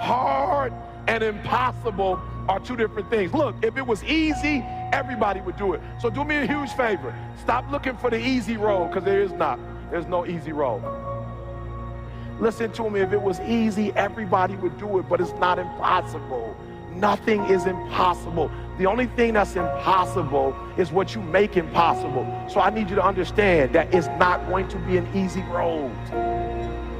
Hard and impossible are two different things. Look, if it was easy, everybody would do it. So do me a huge favor. Stop looking for the easy road, because there is not. There's no easy road. Listen to me, if it was easy, everybody would do it, but it's not impossible. Nothing is impossible. The only thing that's impossible is what you make impossible. So I need you to understand that it's not going to be an easy road.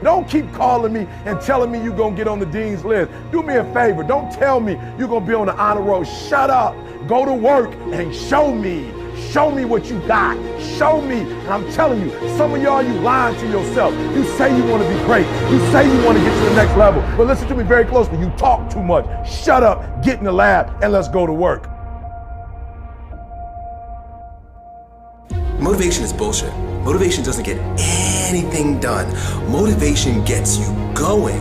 Don't keep calling me and telling me you're gonna get on the dean's list. Do me a favor, don't tell me you're gonna be on the honor roll. Shut up, go to work and show me. Show me what you got, show me. And I'm telling you, some of y'all, you lying to yourself. You say you wanna be great, you say you wanna get to the next level, but listen to me very closely, you talk too much. Shut up, get in the lab, and let's go to work. Motivation is bullshit. Motivation doesn't get anything done. Motivation gets you going.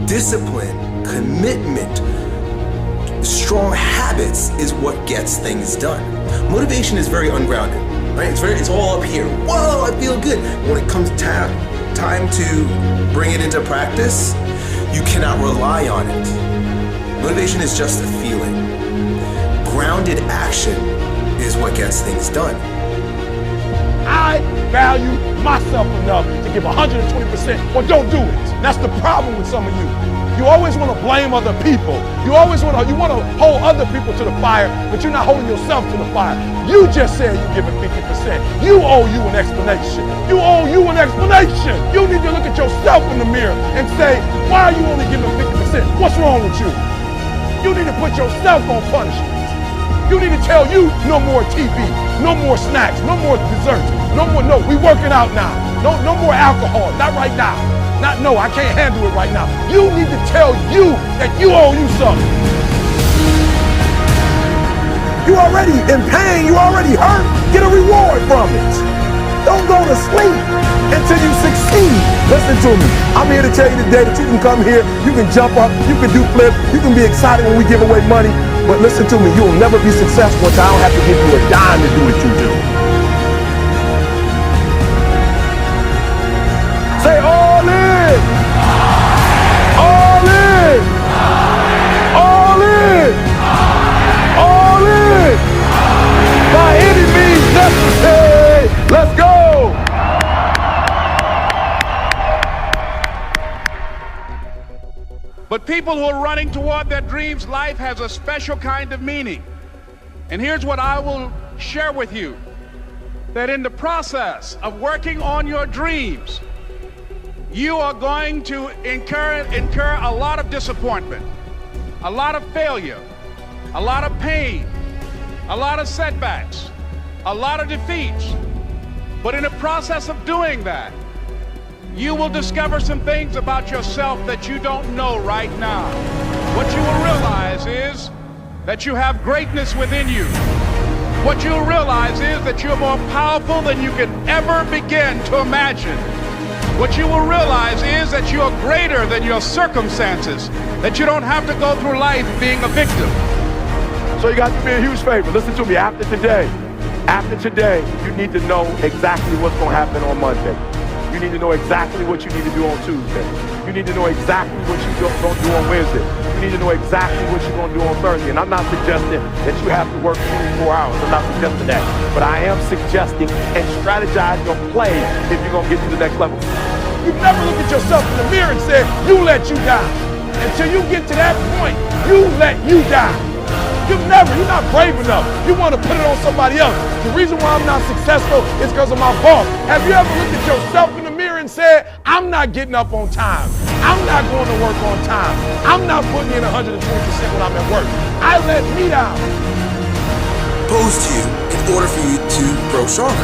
Discipline, commitment, strong habits is what gets things done. Motivation is very ungrounded, right? It's all up here. Whoa, I feel good. When it comes time to bring it into practice, you cannot rely on it. Motivation is just a feeling. Grounded action is what gets things done. I value myself enough to give 120% or don't do it. That's the problem with some of you. You always want to blame other people. You want to hold other people to the fire, but you're not holding yourself to the fire. You just said you're giving 50%. You owe you an explanation. You owe you an explanation. You need to look at yourself in the mirror and say, why are you only giving 50%? What's wrong with you? You need to put yourself on punishment. You need to tell you no more TV, no more snacks, no more desserts, no, we working out now. No more alcohol, not right now. No, I can't handle it right now. You need to tell you that you owe you something. You already in pain, you already hurt, get a reward from it. Don't go to sleep until you succeed. Listen to me, I'm here to tell you today that you can come here, you can jump up, you can do flips, you can be excited when we give away money, but listen to me, you will never be successful until I don't have to give you a dime to do what you do. Say all in! All in! All in! All in! By any means necessary! Let's go! But people who are running toward their dreams, life has a special kind of meaning. And here's what I will share with you. That in the process of working on your dreams, you are going to incur a lot of disappointment, a lot of failure, a lot of pain, a lot of setbacks, a lot of defeats. But in the process of doing that, you will discover some things about yourself that you don't know right now. What you will realize is that you have greatness within you. What you'll realize is that you're more powerful than you can ever begin to imagine. What you will realize is that you are greater than your circumstances, that you don't have to go through life being a victim. So you got to do me a huge favor. Listen to me, after today, you need to know exactly what's going to happen on Monday. You need to know exactly what you need to do on Tuesday. You need to know exactly what you're going to do on Wednesday. You need to know exactly what you're going to do on Thursday. And I'm not suggesting that you have to work 24 hours. I'm not suggesting that. But I am suggesting and strategize your play if you're going to get to the next level. You never look at yourself in the mirror and say, you let you down. Until you get to that point, you let you down. You're not brave enough. You want to put it on somebody else. The reason why I'm not successful is because of my boss. Have you ever looked at yourself in the mirror and said, I'm not getting up on time. I'm not going to work on time. I'm not putting in 120% when I'm at work. I let me down. Posed to you in order for you to grow stronger.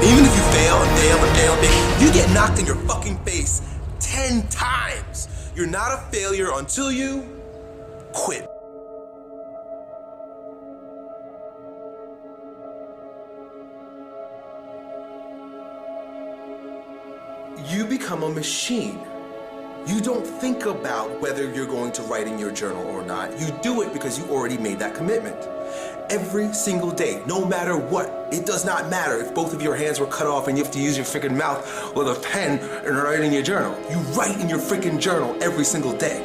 Even if you fail and fail and fail and fail, you get knocked in your fucking face 10 times. You're not a failure until you quit. You become a machine. You don't think about whether you're going to write in your journal or not. You do it because you already made that commitment. Every single day, no matter what. It does not matter if both of your hands were cut off and you have to use your freaking mouth with a pen and write in your journal. You write in your freaking journal every single day.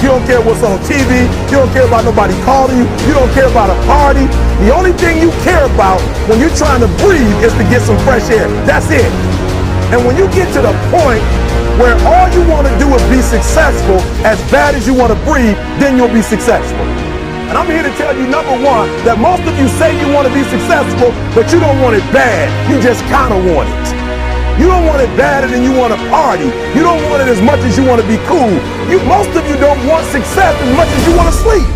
You don't care what's on TV. You don't care about nobody calling you. You don't care about a party. The only thing you care about when you're trying to breathe is to get some fresh air. That's it. And when you get to the point where all you want to do is be successful as bad as you want to breathe, then you'll be successful. And I'm here to tell you, number one, that most of you say you want to be successful, but you don't want it bad. You just kind of want it. You don't want it badder than you want to party. You don't want it as much as you want to be cool. Most of you don't want success as much as you want to sleep.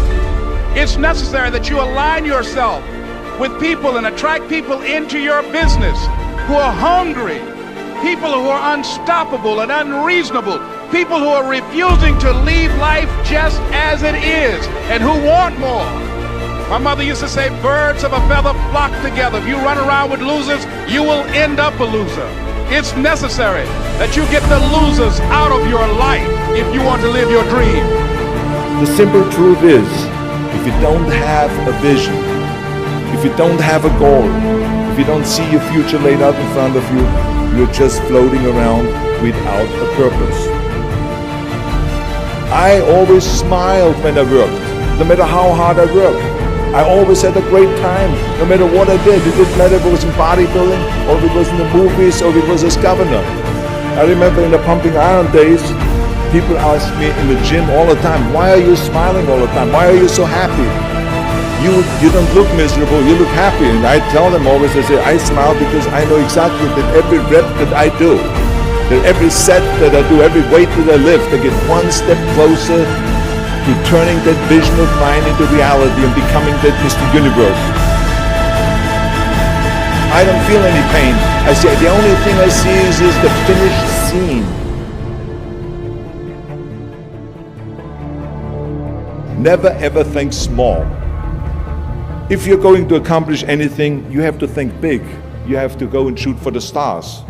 It's necessary that you align yourself with people and attract people into your business who are hungry, people who are unstoppable and unreasonable, people who are refusing to leave life just as it is and who want more. My mother used to say, birds of a feather flock together. If you run around with losers, you will end up a loser. It's necessary that you get the losers out of your life if you want to live your dream. The simple truth is, if you don't have a vision, if you don't have a goal, if you don't see your future laid out in front of you, you're just floating around without a purpose. I always smiled when I worked, no matter how hard I worked. I always had a great time, no matter what I did. It didn't matter if it was in bodybuilding, or if it was in the movies, or if it was as governor. I remember in the pumping iron days, people asked me in the gym all the time, why are you smiling all the time? Why are you so happy? You don't look miserable, you look happy. And I tell them always, I say, I smile because I know exactly that every rep that I do, that every set that I do, every weight that I lift, I get one step closer to turning that vision of mine into reality and becoming that Mr. Universe. I don't feel any pain. I say the only thing I see is the finished scene. Never ever think small. If you're going to accomplish anything, you have to think big. You have to go and shoot for the stars.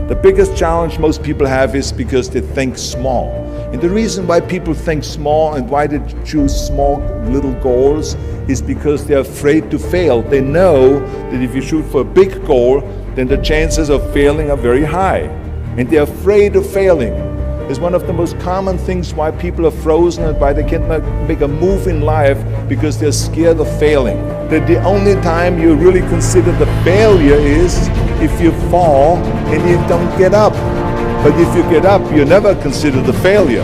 The biggest challenge most people have is because they think small. And the reason why people think small and why they choose small little goals is because they're afraid to fail. They know that if you shoot for a big goal, then the chances of failing are very high. And they're afraid of failing. It's one of the most common things why people are frozen and why they can't make a move in life, because they're scared of failing. That the only time you really consider the failure is if you fall and you don't get up. But if you get up, you never consider the failure.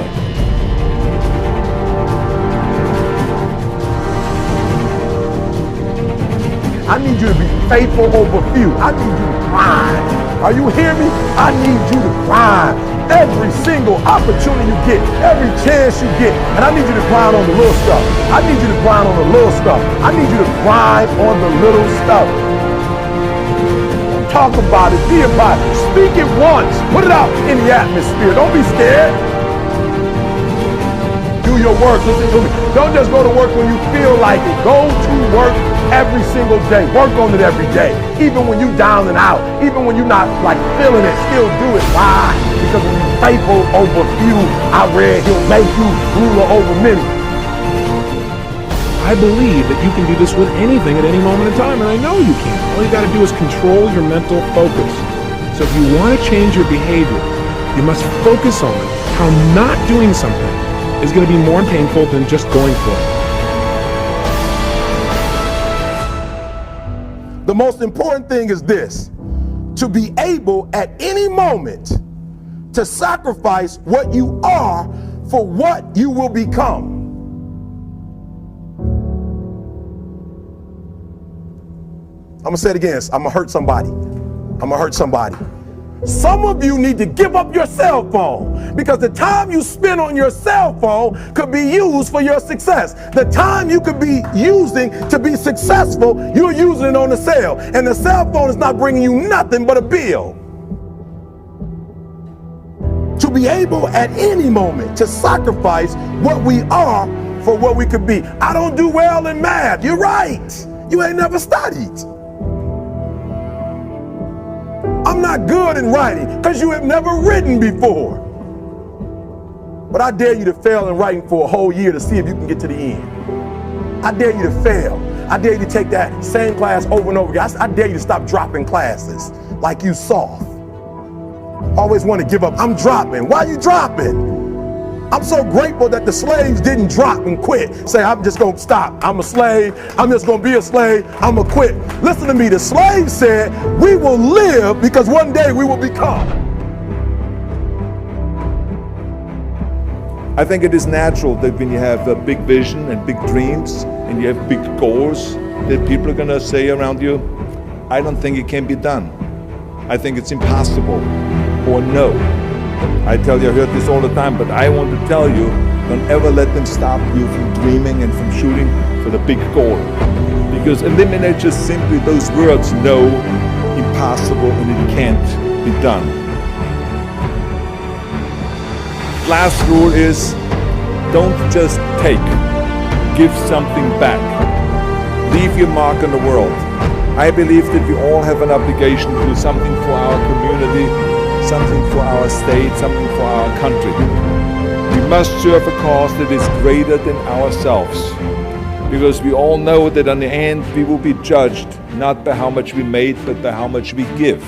I need you to be faithful over few. I need you to grind. Are you hearing me? I need you to grind. Every single opportunity you get, every chance you get, and I need you to grind on the little stuff. I need you to grind on the little stuff. I need you to grind on the little stuff. Talk about it, be about it, speak it once, put it out in the atmosphere. Don't be scared. Do your work, listen to me. Don't just go to work when you feel like it. Go to work every single day. Work on it every day. Even when you're down and out, even when you're not like feeling it, still do it. Why? Because when you're faithful over few, I read he'll make you ruler over many. I believe that you can do this with anything at any moment in time, and I know you can. All you got to do is control your mental focus. So if you want to change your behavior, you must focus on how not doing something is going to be more painful than just going for it. The most important thing is this: to be able at any moment to sacrifice what you are for what you will become. I'm gonna say it again. I'm gonna hurt somebody. I'm gonna hurt somebody. Some of you need to give up your cell phone, because the time you spend on your cell phone could be used for your success. The time you could be using to be successful, you're using it on the cell. And the cell phone is not bringing you nothing but a bill. To be able at any moment to sacrifice what we are for what we could be. I don't do well in math. You're right. You ain't never studied. I'm not good in writing because you have never written before. But I dare you to fail in writing for a whole year to see if you can get to the end. I dare you to fail. I dare you to take that same class over and over again. I dare you to stop dropping classes like you soft. Always want to give up. I'm dropping. Why are you dropping? I'm so grateful that the slaves didn't drop and quit. Say, I'm just going to stop. I'm a slave. I'm just going to be a slave. I'm going to quit. Listen to me. The slaves said, we will live because one day we will become. I think it is natural that when you have a big vision and big dreams and you have big goals, that people are going to say around you, I don't think it can be done. I think it's impossible, or no. I tell you, I heard this all the time, but I want to tell you, don't ever let them stop you from dreaming and from shooting for the big goal. Because eliminate just simply those words, no, impossible, and it can't be done. Last rule is, don't just take, give something back. Leave your mark on the world. I believe that we all have an obligation to do something for our community, something for our state, something for our country. We must serve a cause that is greater than ourselves, because we all know that in the end we will be judged not by how much we made, but by how much we give.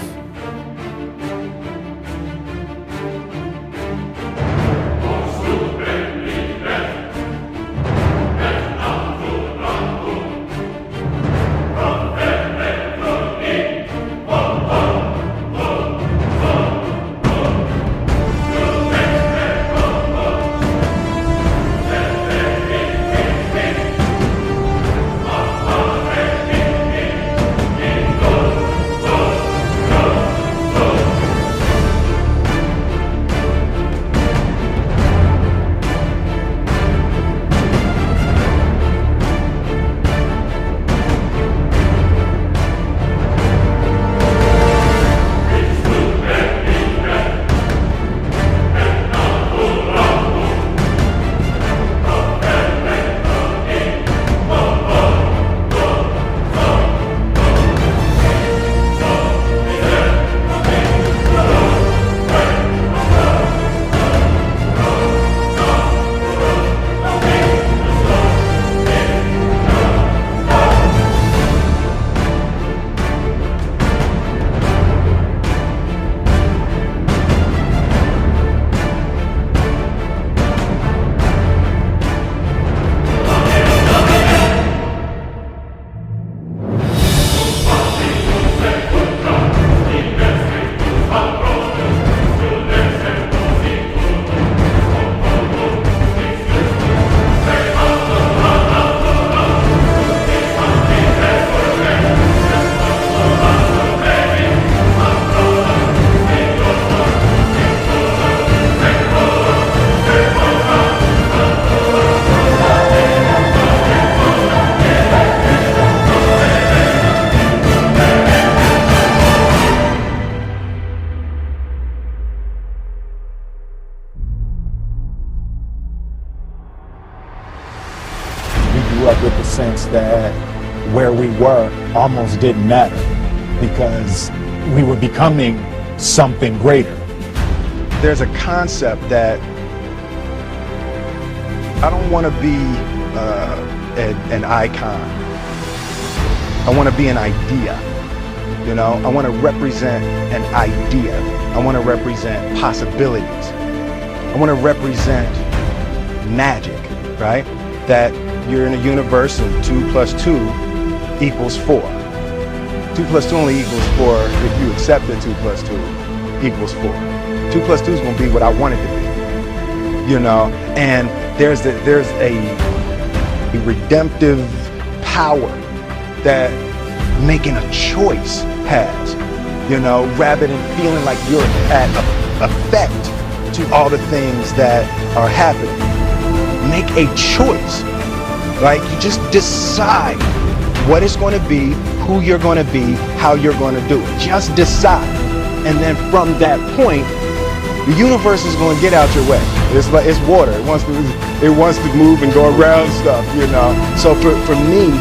Up with the sense that where we were almost didn't matter because we were becoming something greater. There's a concept that I don't want to be an icon. I want to be an idea. You know, I want to represent an idea. I want to represent possibilities. I want to represent magic, right? That you're in a universe and 2 plus 2 equals 4. 2 plus 2 only equals 4 if you accept that 2 plus 2 equals 4. 2 plus 2 is going to be what I want it to be, you know. And there's a redemptive power that making a choice has, you know, rather than feeling like you're at effect to all the things that are happening. Make a choice. Like, you just decide what it's going to be, who you're going to be, how you're going to do it. Just decide. And then from that point, the universe is going to get out your way. It's like it's water. It wants to move and go around stuff, you know. So for me,